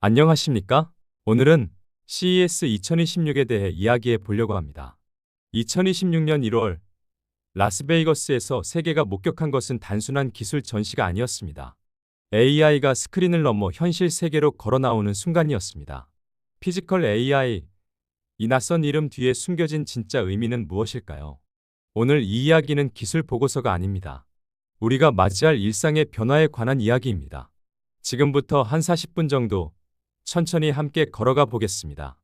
안녕하십니까? 오늘은 CES 2026에 대해 이야기해 보려고 합니다. 2026년 1월 라스베이거스에서 세계가 목격한 것은 단순한 기술 전시가 아니었습니다. AI가 스크린을 넘어 현실 세계로 걸어 나오는 순간이었습니다. 피지컬 AI, 이 낯선 이름 뒤에 숨겨진 진짜 의미는 무엇일까요? 오늘 이 이야기는 기술 보고서가 아닙니다. 우리가 맞이할 일상의 변화에 관한 이야기입니다. 지금부터 한 40분 정도 천천히 함께 걸어가 보겠습니다.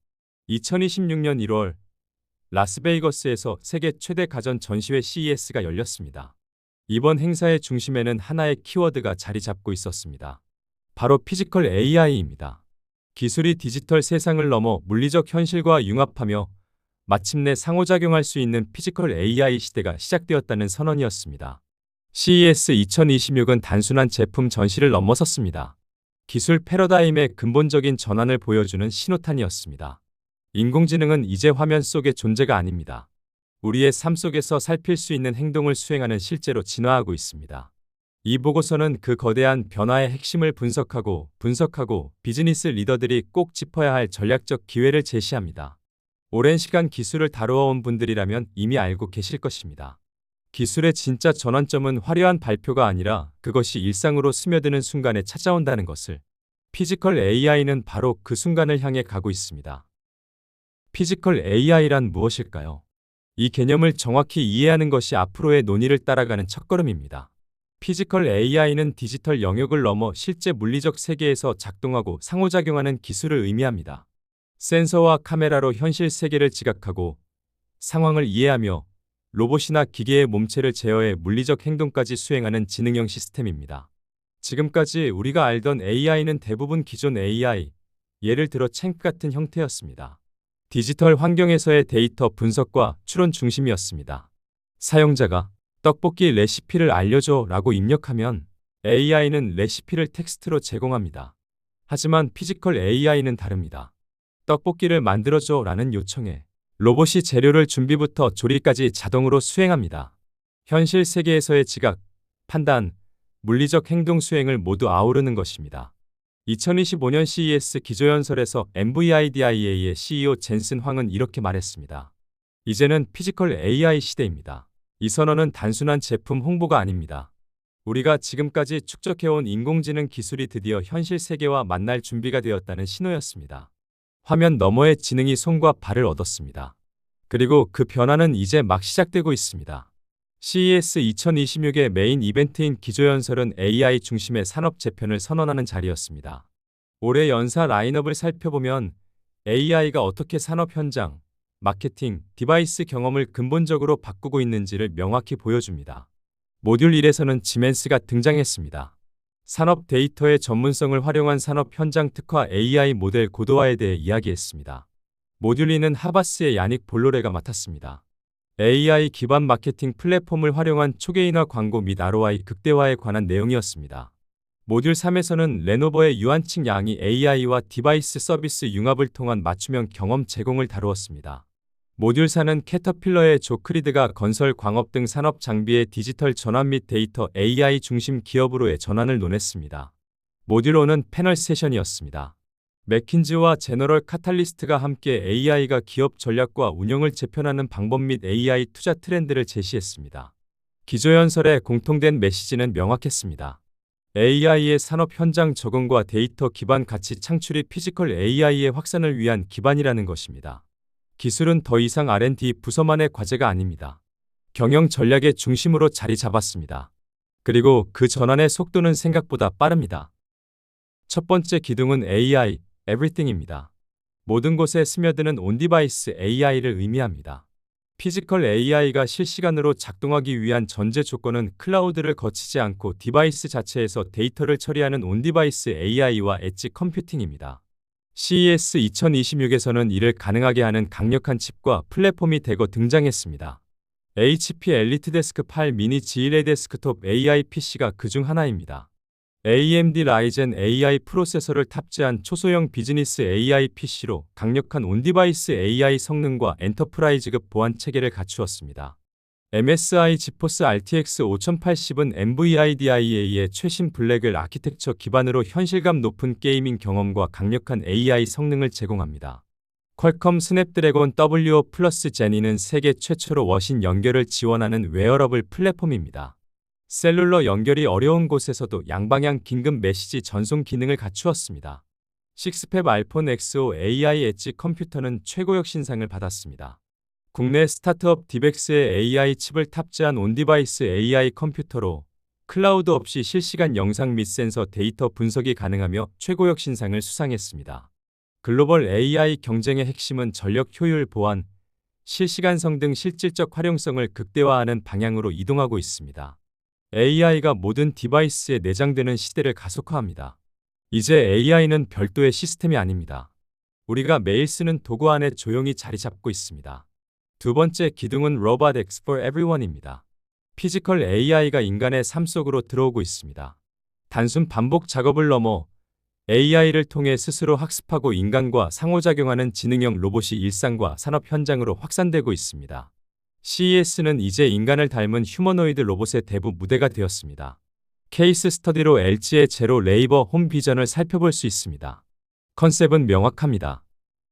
2026년 1월 라스베이거스에서 세계 최대 가전 전시회 CES가 열렸습니다. 이번 행사의 중심에는 하나의 키워드가 자리 잡고 있었습니다. 바로 피지컬 AI입니다. 기술이 디지털 세상을 넘어 물리적 현실과 융합하며 마침내 상호작용할 수 있는 피지컬 AI 시대가 시작되었다는 선언이었습니다. CES 2026은 단순한 제품 전시를 넘어섰습니다. 기술 패러다임의 근본적인 전환을 보여주는 신호탄이었습니다. 인공지능은 이제 화면 속의 존재가 아닙니다. 우리의 삶 속에서 살필 수 있는 행동을 수행하는 실제로 진화하고 있습니다. 이 보고서는 그 거대한 변화의 핵심을 분석하고 비즈니스 리더들이 꼭 짚어야 할 전략적 기회를 제시합니다. 오랜 시간 기술을 다루어온 분들이라면 이미 알고 계실 것입니다. 기술의 진짜 전환점은 화려한 발표가 아니라 그것이 일상으로 스며드는 순간에 찾아온다는 것을. 피지컬 AI는 바로 그 순간을 향해 가고 있습니다. 피지컬 AI란 무엇일까요? 이 개념을 정확히 이해하는 것이 앞으로의 논의를 따라가는 첫걸음입니다. 피지컬 AI는 디지털 영역을 넘어 실제 물리적 세계에서 작동하고 상호작용하는 기술을 의미합니다. 센서와 카메라로 현실 세계를 지각하고 상황을 이해하며 로봇이나 기계의 몸체를 제어해 물리적 행동까지 수행하는 지능형 시스템입니다. 지금까지 우리가 알던 AI는 대부분 기존 AI, 예를 들어 챈 같은 형태였습니다. 디지털 환경에서의 데이터 분석과 추론 중심이었습니다. 사용자가 떡볶이 레시피를 알려줘 라고 입력하면 AI는 레시피를 텍스트로 제공합니다. 하지만 피지컬 AI는 다릅니다. 떡볶이를 만들어줘 라는 요청에 로봇이 재료를 준비부터 조리까지 자동으로 수행합니다. 현실 세계에서의 지각, 판단, 물리적 행동 수행을 모두 아우르는 것입니다. 2025년 CES 기조연설에서 NVIDIA의 CEO 젠슨 황은 이렇게 말했습니다. 이제는 피지컬 AI 시대입니다. 이 선언은 단순한 제품 홍보가 아닙니다. 우리가 지금까지 축적해온 인공지능 기술이 드디어 현실 세계와 만날 준비가 되었다는 신호였습니다. 화면 너머의 지능이 손과 발을 얻었습니다. 그리고 그 변화는 이제 막 시작되고 있습니다. CES 2026의 메인 이벤트인 기조연설은 AI 중심의 산업 재편을 선언하는 자리였습니다. 올해 연사 라인업을 살펴보면 AI가 어떻게 산업 현장, 마케팅, 디바이스 경험을 근본적으로 바꾸고 있는지를 명확히 보여줍니다. 모듈 1에서는 지멘스가 등장했습니다. 산업 데이터의 전문성을 활용한 산업 현장 특화 AI 모델 고도화에 대해 이야기했습니다. 모듈 2는 하바스의 야닉 볼로레가 맡았습니다. AI 기반 마케팅 플랫폼을 활용한 초개인화 광고 및 ROI 극대화에 관한 내용이었습니다. 모듈 3에서는 레노버의 유한칭 양이 AI와 디바이스 서비스 융합을 통한 맞춤형 경험 제공을 다루었습니다. 모듈 4는 캐터필러의 조 크리드가 건설, 광업 등 산업 장비의 디지털 전환 및 데이터 AI 중심 기업으로의 전환을 논했습니다. 모듈 5는 패널 세션이었습니다. 맥킨지와 제너럴 카탈리스트가 함께 AI가 기업 전략과 운영을 재편하는 방법 및 AI 투자 트렌드를 제시했습니다. 기조연설의 공통된 메시지는 명확했습니다. AI의 산업 현장 적응과 데이터 기반 가치 창출이 피지컬 AI의 확산을 위한 기반이라는 것입니다. 기술은 더 이상 R&D 부서만의 과제가 아닙니다. 경영 전략의 중심으로 자리 잡았습니다. 그리고 그 전환의 속도는 생각보다 빠릅니다. 첫 번째 기둥은 AI, Everything입니다. 모든 곳에 스며드는 온디바이스 AI를 의미합니다. 피지컬 AI가 실시간으로 작동하기 위한 전제 조건은 클라우드를 거치지 않고 디바이스 자체에서 데이터를 처리하는 온디바이스 AI와 엣지 컴퓨팅입니다. CES 2026에서는 이를 가능하게 하는 강력한 칩과 플랫폼이 대거 등장했습니다. HP 엘리트데스크 8 미니 G1의 데스크톱 AI PC가 그중 하나입니다. AMD 라이젠 AI 프로세서를 탑재한 초소형 비즈니스 AI PC로 강력한 온디바이스 AI 성능과 엔터프라이즈급 보안 체계를 갖추었습니다. MSI 지포스 RTX 5080은 NVIDIA의 최신 블랙웰 아키텍처 기반으로 현실감 높은 게이밍 경험과 강력한 AI 성능을 제공합니다. 퀄컴 스냅드래곤 W5 플러스 제니는 세계 최초로 워신 연결을 지원하는 웨어러블 플랫폼입니다. 셀룰러 연결이 어려운 곳에서도 양방향 긴급 메시지 전송 기능을 갖추었습니다. 6팹 알폰 X5 AI 엣지 컴퓨터는 최고역 신상을 받았습니다. 국내 스타트업 디벡스의 AI 칩을 탑재한 온디바이스 AI 컴퓨터로 클라우드 없이 실시간 영상 및 센서 데이터 분석이 가능하며 최고역 신상을 수상했습니다. 글로벌 AI 경쟁의 핵심은 전력 효율 보완, 실시간성 등 실질적 활용성을 극대화하는 방향으로 이동하고 있습니다. AI가 모든 디바이스에 내장되는 시대를 가속화합니다. 이제 AI는 별도의 시스템이 아닙니다. 우리가 매일 쓰는 도구 안에 조용히 자리 잡고 있습니다. 두 번째 기둥은 Robot X for Everyone입니다. 피지컬 AI가 인간의 삶 속으로 들어오고 있습니다. 단순 반복 작업을 넘어 AI를 통해 스스로 학습하고 인간과 상호작용하는 지능형 로봇이 일상과 산업 현장으로 확산되고 있습니다. CES는 이제 인간을 닮은 휴머노이드 로봇의 대부 무대가 되었습니다. 케이스 스터디로 LG의 제로 레이버 홈 비전을 살펴볼 수 있습니다. 컨셉은 명확합니다.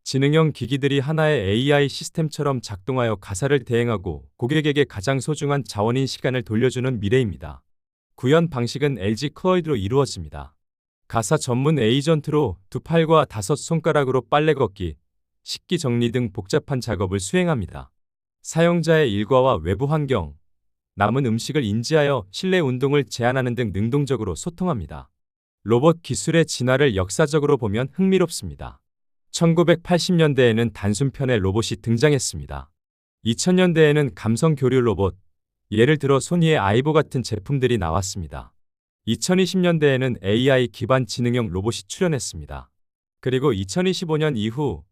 지능형 기기들이 하나의 AI 시스템처럼 작동하여 가사를 대행하고 고객에게 가장 소중한 자원인 시간을 돌려주는 미래입니다. 구현 방식은 LG 클로이드로 이루어집니다. 가사 전문 에이전트로 두 팔과 5손가락으로 빨래 걷기, 식기 정리 등 복잡한 작업을 수행합니다. 사용자의 일과와 외부 환경, 남은 음식을 인지하여 실내 운동을 제한하는 등 능동적으로 소통합니다. 로봇 기술의 진화를 역사적으로 보면 흥미롭습니다. 1980년대에는 단순편의 로봇이 등장했습니다. 2000년대에는 감성 교류 로봇, 예를 들어 소니의 아이보 같은 제품들이 나왔습니다. 2020년대에는 AI 기반 지능형 로봇이 출현했습니다. 그리고 2025년 이후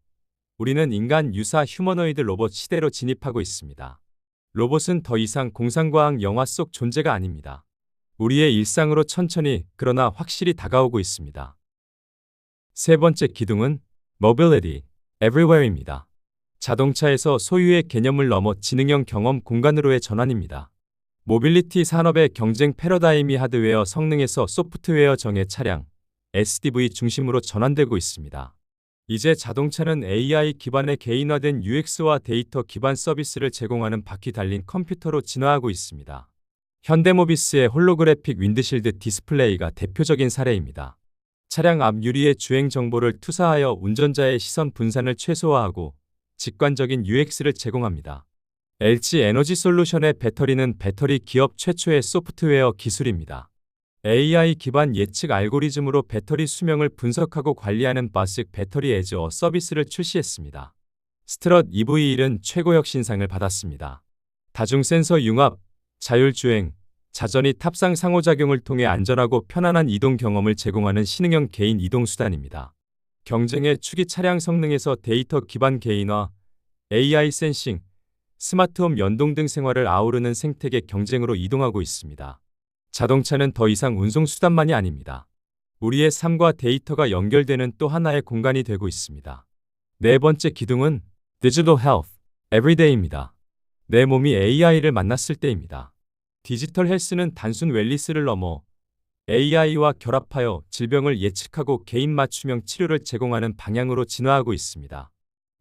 우리는 인간 유사 휴머노이드 로봇 시대로 진입하고 있습니다. 로봇은 더 이상 공상과학 영화 속 존재가 아닙니다. 우리의 일상으로 천천히 그러나 확실히 다가오고 있습니다. 세 번째 기둥은 Mobility, Everywhere입니다. 자동차에서 소유의 개념을 넘어 지능형 경험 공간으로의 전환입니다. 모빌리티 산업의 경쟁 패러다임이 하드웨어 성능에서 소프트웨어 정의 차량, SDV 중심으로 전환되고 있습니다. 이제 자동차는 AI 기반의 개인화된 UX와 데이터 기반 서비스를 제공하는 바퀴 달린 컴퓨터로 진화하고 있습니다. 현대모비스의 홀로그래픽 윈드실드 디스플레이가 대표적인 사례입니다. 차량 앞 유리에 주행 정보를 투사하여 운전자의 시선 분산을 최소화하고 직관적인 UX를 제공합니다. LG 에너지 솔루션의 배터리는 배터리 기업 최초의 소프트웨어 기술입니다. AI 기반 예측 알고리즘으로 배터리 수명을 분석하고 관리하는 바식 배터리 에즈어 서비스를 출시했습니다. 스트럿 EV1은 최고역 신상을 받았습니다. 다중 센서 융합, 자율주행, 자전이 탑상 상호작용을 통해 안전하고 편안한 이동 경험을 제공하는 신흥형 개인 이동 수단입니다. 경쟁의 축이 차량 성능에서 데이터 기반 개인화, AI 센싱, 스마트홈 연동 등 생활을 아우르는 생태계 경쟁으로 이동하고 있습니다. 자동차는 더 이상 운송수단만이 아닙니다. 우리의 삶과 데이터가 연결되는 또 하나의 공간이 되고 있습니다. 네 번째 기둥은 Digital Health, Everyday입니다. 내 몸이 AI를 만났을 때입니다. 디지털 헬스는 단순 웰니스를 넘어 AI와 결합하여 질병을 예측하고 개인 맞춤형 치료를 제공하는 방향으로 진화하고 있습니다.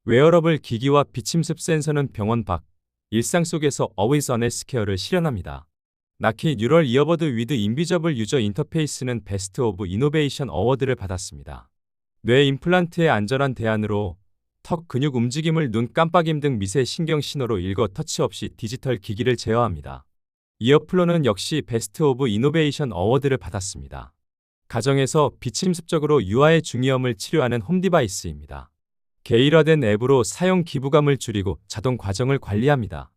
웨어러블 기기와 비침습 센서는 병원 밖, 일상 속에서 Always On Healthcare를 실현합니다. 나키 뉴럴 이어버드 위드 인비저블 유저 인터페이스는 베스트 오브 이노베이션 어워드를 받았습니다. 뇌 임플란트의 안전한 대안으로 턱 근육 움직임을 눈 깜빡임 등 미세 신경 신호로 읽어 터치 없이 디지털 기기를 제어합니다. 이어플러는 역시 베스트 오브 이노베이션 어워드를 받았습니다. 가정에서 비침습적으로 유아의 중이염을 치료하는 홈 디바이스입니다. 개일화된 앱으로 사용 기부감을 줄이고 자동 과정을 관리합니다.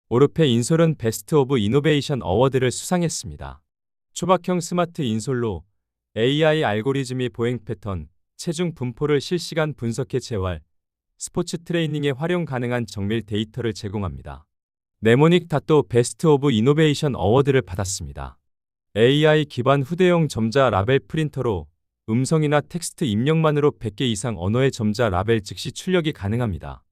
오르페 인솔은 베스트 오브 이노베이션 어워드를 수상했습니다. 초박형 스마트 인솔로 AI 알고리즘이 보행 패턴, 체중 분포를 실시간 분석해 재활, 스포츠 트레이닝에 활용 가능한 정밀 데이터를 제공합니다. 네모닉 닷도 베스트 오브 이노베이션 어워드를 받았습니다. AI 기반 후대용 점자 라벨 프린터로 음성이나 텍스트 입력만으로 100개 이상 언어의 점자 라벨 즉시 출력이 가능합니다.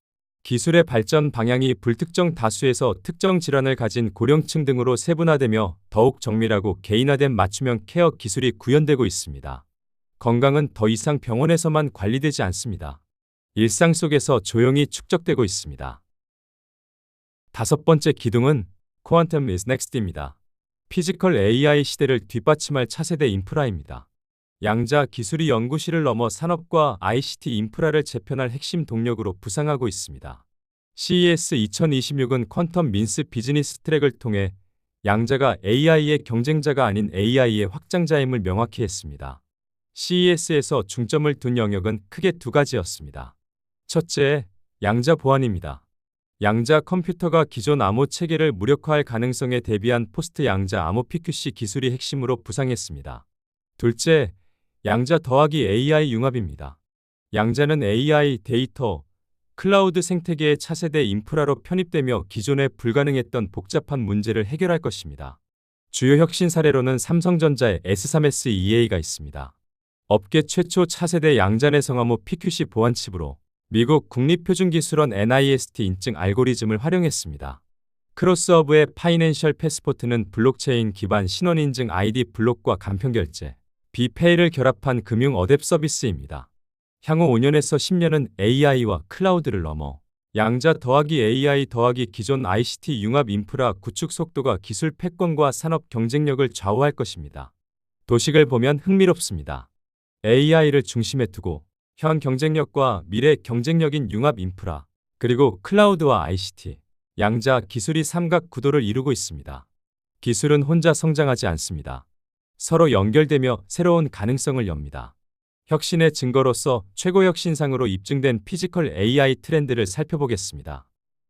기술의 발전 방향이 불특정 다수에서 특정 질환을 가진 고령층 등으로 세분화되며 더욱 정밀하고 개인화된 맞춤형 케어 기술이 구현되고 있습니다. 건강은 더 이상 병원에서만 관리되지 않습니다. 일상 속에서 조용히 축적되고 있습니다. 다섯 번째 기둥은 Quantum is Next입니다. 피지컬 AI 시대를 뒷받침할 차세대 인프라입니다. 양자 기술이 연구실을 넘어 산업과 ICT 인프라를 재편할 핵심 동력으로 부상하고 있습니다. CES 2026은 퀀텀 민스 비즈니스 트랙을 통해 양자가 AI의 경쟁자가 아닌 AI의 확장자임을 명확히 했습니다. CES에서 중점을 둔 영역은 크게 두 가지였습니다. 첫째, 양자 보안입니다. 양자 컴퓨터가 기존 암호 체계를 무력화할 가능성에 대비한 포스트 양자 암호 PQC 기술이 핵심으로 부상했습니다. 둘째, 양자 더하기 AI 융합입니다. 양자는 AI, 데이터, 클라우드 생태계의 차세대 인프라로 편입되며 기존에 불가능했던 복잡한 문제를 해결할 것입니다. 주요 혁신 사례로는 삼성전자의 S3S2A가 있습니다. 업계 최초 차세대 양자 내성 암호 PQC 보안 칩으로 미국 국립표준기술원 NIST 인증 알고리즘을 활용했습니다. 크로스허브의 파이낸셜 패스포트는 블록체인 기반 신원인증 ID 블록과 간편결제, 비페이를 결합한 금융 어댑 서비스입니다. 향후 5년에서 10년은 AI와 클라우드를 넘어 양자 더하기 AI 더하기 기존 ICT 융합 인프라 구축 속도가 기술 패권과 산업 경쟁력을 좌우할 것입니다. 도식을 보면 흥미롭습니다. AI를 중심에 두고 현 경쟁력과 미래 경쟁력인 융합 인프라, 그리고 클라우드와 ICT, 양자 기술이 삼각 구도를 이루고 있습니다. 기술은 혼자 성장하지 않습니다. 서로 연결되며 새로운 가능성을 엽니다. 혁신의 증거로서 최고 혁신상으로 입증된 피지컬 AI 트렌드를 살펴보겠습니다.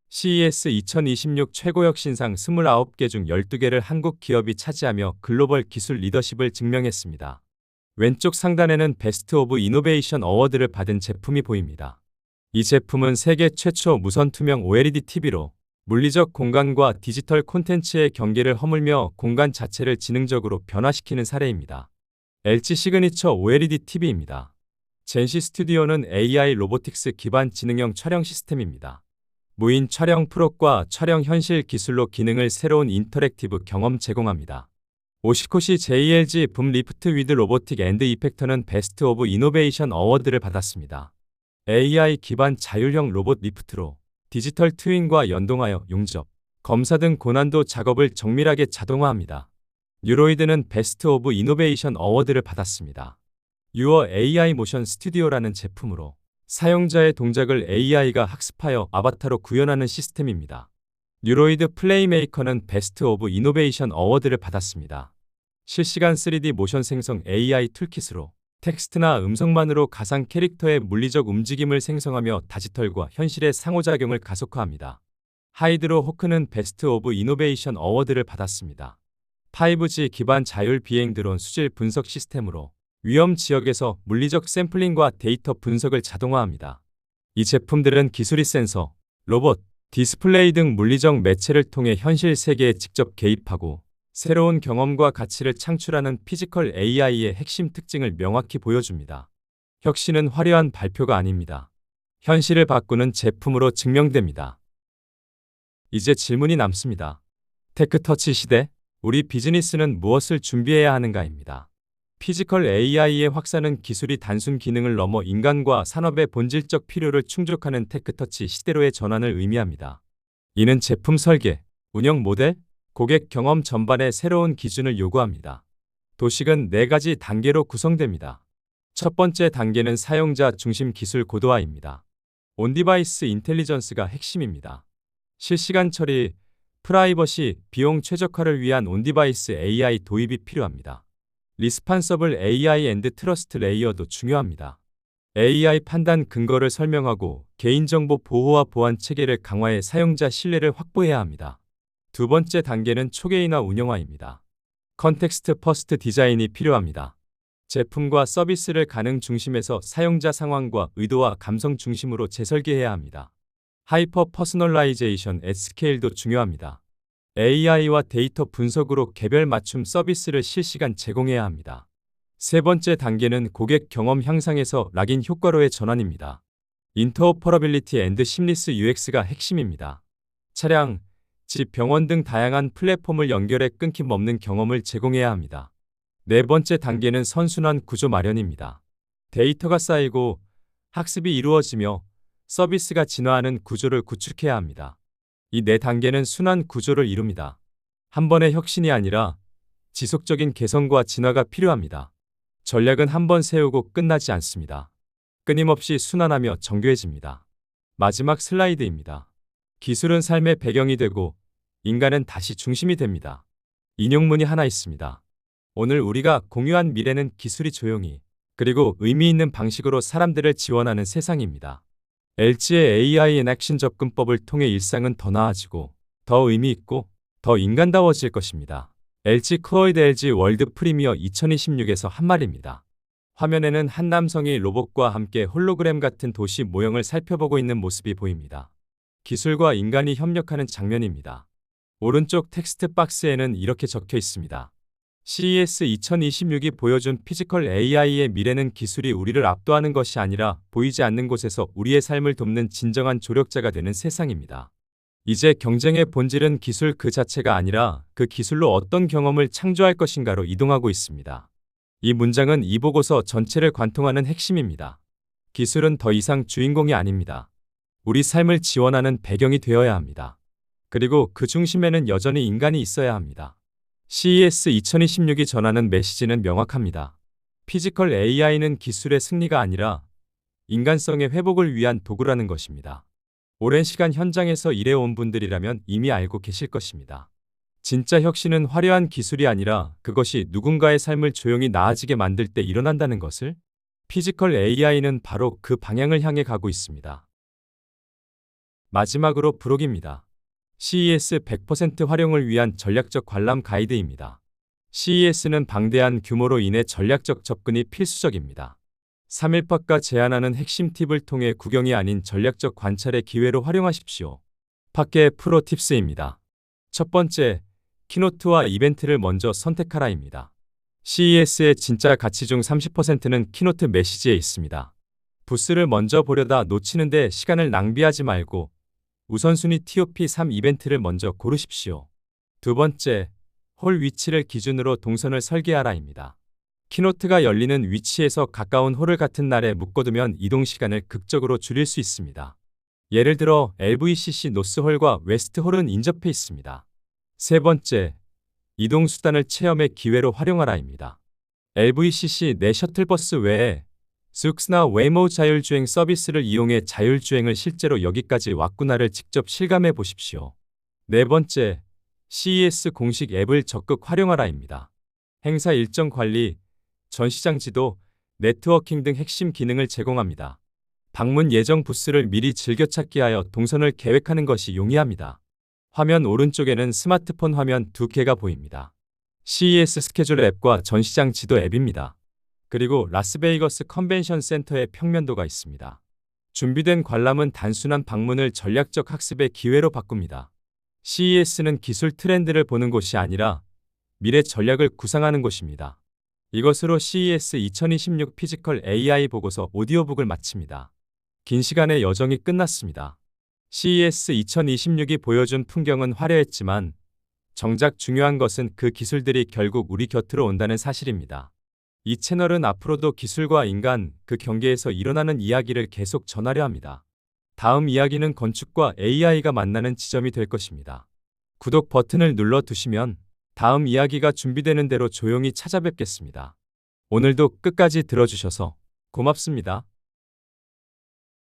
CES 2026 최고 혁신상 29개 중 12개를 한국 기업이 차지하며 글로벌 기술 리더십을 증명했습니다. 왼쪽 상단에는 베스트 오브 이노베이션 어워드를 받은 제품이 보입니다. 이 제품은 세계 최초 무선 투명 OLED TV로 물리적 공간과 디지털 콘텐츠의 경계를 허물며 공간 자체를 지능적으로 변화시키는 사례입니다. LG 시그니처 OLED TV입니다. 젠시 스튜디오는 AI 로보틱스 기반 지능형 촬영 시스템입니다. 무인 촬영 프로과 촬영 현실 기술로 기능을 새로운 인터랙티브 경험 제공합니다. 오시코시 JLG 붐 리프트 위드 로보틱 앤드 이펙터는 베스트 오브 이노베이션 어워드를 받았습니다. AI 기반 자율형 로봇 리프트로 디지털 트윈과 연동하여 용접, 검사 등 고난도 작업을 정밀하게 자동화합니다. 뉴로이드는 베스트 오브 이노베이션 어워드를 받았습니다. 유어 AI 모션 스튜디오라는 제품으로 사용자의 동작을 AI가 학습하여 아바타로 구현하는 시스템입니다. 뉴로이드 플레이메이커는 베스트 오브 이노베이션 어워드를 받았습니다. 실시간 3D 모션 생성 AI 툴킷으로 텍스트나 음성만으로 가상 캐릭터의 물리적 움직임을 생성하며 디지털과 현실의 상호작용을 가속화합니다. 하이드로 호크는 베스트 오브 이노베이션 어워드를 받았습니다. 5G 기반 자율 비행 드론 수질 분석 시스템으로 위험 지역에서 물리적 샘플링과 데이터 분석을 자동화합니다. 이 제품들은 기술이 센서, 로봇, 디스플레이 등 물리적 매체를 통해 현실 세계에 직접 개입하고 새로운 경험과 가치를 창출하는 피지컬 AI의 핵심 특징을 명확히 보여줍니다. 혁신은 화려한 발표가 아닙니다. 현실을 바꾸는 제품으로 증명됩니다. 이제 질문이 남습니다. 테크터치 시대, 우리 비즈니스는 무엇을 준비해야 하는가입니다. 피지컬 AI의 확산은 기술이 단순 기능을 넘어 인간과 산업의 본질적 필요를 충족하는 테크터치 시대로의 전환을 의미합니다. 이는 제품 설계, 운영 모델, 고객 경험 전반에 새로운 기준을 요구합니다. 도식은 4가지 단계로 구성됩니다. 첫 번째 단계는 사용자 중심 기술 고도화입니다. 온디바이스 인텔리전스가 핵심입니다. 실시간 처리, 프라이버시, 비용 최적화를 위한 온디바이스 AI 도입이 필요합니다. 리스판서블 AI 앤드 트러스트 레이어도 중요합니다. AI 판단 근거를 설명하고 개인정보 보호와 보안 체계를 강화해 사용자 신뢰를 확보해야 합니다. 두 번째 단계는 초개인화 운영화입니다. 컨텍스트 퍼스트 디자인이 필요합니다. 제품과 서비스를 가능 중심에서 사용자 상황과 의도와 감성 중심으로 재설계해야 합니다. 하이퍼 퍼스널라이제이션 앳 스케일도 중요합니다. AI와 데이터 분석으로 개별 맞춤 서비스를 실시간 제공해야 합니다. 세 번째 단계는 고객 경험 향상에서 락인 효과로의 전환입니다. 인터오퍼러빌리티 앤드 심리스 UX가 핵심입니다. 차량, 집, 병원 등 다양한 플랫폼을 연결해 끊김없는 경험을 제공해야 합니다. 네 번째 단계는 선순환 구조 마련입니다. 데이터가 쌓이고 학습이 이루어지며 서비스가 진화하는 구조를 구축해야 합니다. 이 네 단계는 순환 구조를 이룹니다. 한 번의 혁신이 아니라 지속적인 개선과 진화가 필요합니다. 전략은 한 번 세우고 끝나지 않습니다. 끊임없이 순환하며 정교해집니다. 마지막 슬라이드입니다. 기술은 삶의 배경이 되고 인간은 다시 중심이 됩니다. 인용문이 하나 있습니다. 오늘 우리가 공유한 미래는 기술이 조용히 그리고 의미 있는 방식으로 사람들을 지원하는 세상입니다. LG의 AI 인 액션 접근법을 통해 일상은 더 나아지고 더 의미 있고 더 인간다워질 것입니다. LG 클로이드 LG 월드 프리미어 2026에서 한 말입니다. 화면에는 한 남성이 로봇과 함께 홀로그램 같은 도시 모형을 살펴보고 있는 모습이 보입니다. 기술과 인간이 협력하는 장면입니다. 오른쪽 텍스트 박스에는 이렇게 적혀 있습니다. CES 2026이 보여준 피지컬 AI의 미래는 기술이 우리를 압도하는 것이 아니라 보이지 않는 곳에서 우리의 삶을 돕는 진정한 조력자가 되는 세상입니다. 이제 경쟁의 본질은 기술 그 자체가 아니라 그 기술로 어떤 경험을 창조할 것인가로 이동하고 있습니다. 이 문장은 이 보고서 전체를 관통하는 핵심입니다. 기술은 더 이상 주인공이 아닙니다. 우리 삶을 지원하는 배경이 되어야 합니다. 그리고 그 중심에는 여전히 인간이 있어야 합니다. CES 2026이 전하는 메시지는 명확합니다. 피지컬 AI는 기술의 승리가 아니라 인간성의 회복을 위한 도구라는 것입니다. 오랜 시간 현장에서 일해온 분들이라면 이미 알고 계실 것입니다. 진짜 혁신은 화려한 기술이 아니라 그것이 누군가의 삶을 조용히 나아지게 만들 때 일어난다는 것을 피지컬 AI는 바로 그 방향을 향해 가고 있습니다. 마지막으로 브록입니다. CES 100% 활용을 위한 전략적 관람 가이드입니다. CES는 방대한 규모로 인해 전략적 접근이 필수적입니다. 3일팟과 제안하는 핵심 팁을 통해 구경이 아닌 전략적 관찰의 기회로 활용하십시오. 팟의 프로 팁스입니다. 첫 번째, 키노트와 이벤트를 먼저 선택하라입니다. CES의 진짜 가치 중 30%는 키노트 메시지에 있습니다. 부스를 먼저 보려다 놓치는데 시간을 낭비하지 말고 우선순위 TOP3 이벤트를 먼저 고르십시오. 두 번째, 홀 위치를 기준으로 동선을 설계하라입니다. 키노트가 열리는 위치에서 가까운 홀을 같은 날에 묶어두면 이동 시간을 극적으로 줄일 수 있습니다. 예를 들어 LVCC 노스홀과 웨스트홀은 인접해 있습니다. 세 번째, 이동 수단을 체험의 기회로 활용하라입니다. LVCC 내 셔틀버스 외에 쑥스나 웨이모 자율주행 서비스를 이용해 자율주행을 실제로 여기까지 왔구나를 직접 실감해 보십시오. 네 번째, CES 공식 앱을 적극 활용하라입니다. 행사 일정 관리, 전시장 지도, 네트워킹 등 핵심 기능을 제공합니다. 방문 예정 부스를 미리 즐겨찾기 하여 동선을 계획하는 것이 용이합니다. 화면 오른쪽에는 스마트폰 화면 두 개가 보입니다. CES 스케줄 앱과 전시장 지도 앱입니다. 그리고 라스베이거스 컨벤션 센터의 평면도가 있습니다. 준비된 관람은 단순한 방문을 전략적 학습의 기회로 바꿉니다. CES는 기술 트렌드를 보는 곳이 아니라 미래 전략을 구상하는 곳입니다. 이것으로 CES 2026 피지컬 AI 보고서 오디오북을 마칩니다. 긴 시간의 여정이 끝났습니다. CES 2026이 보여준 풍경은 화려했지만 정작 중요한 것은 그 기술들이 결국 우리 곁으로 온다는 사실입니다. 이 채널은 앞으로도 기술과 인간, 그 경계에서 일어나는 이야기를 계속 전하려 합니다. 다음 이야기는 건축과 AI가 만나는 지점이 될 것입니다. 구독 버튼을 눌러두시면 다음 이야기가 준비되는 대로 조용히 찾아뵙겠습니다. 오늘도 끝까지 들어주셔서 고맙습니다.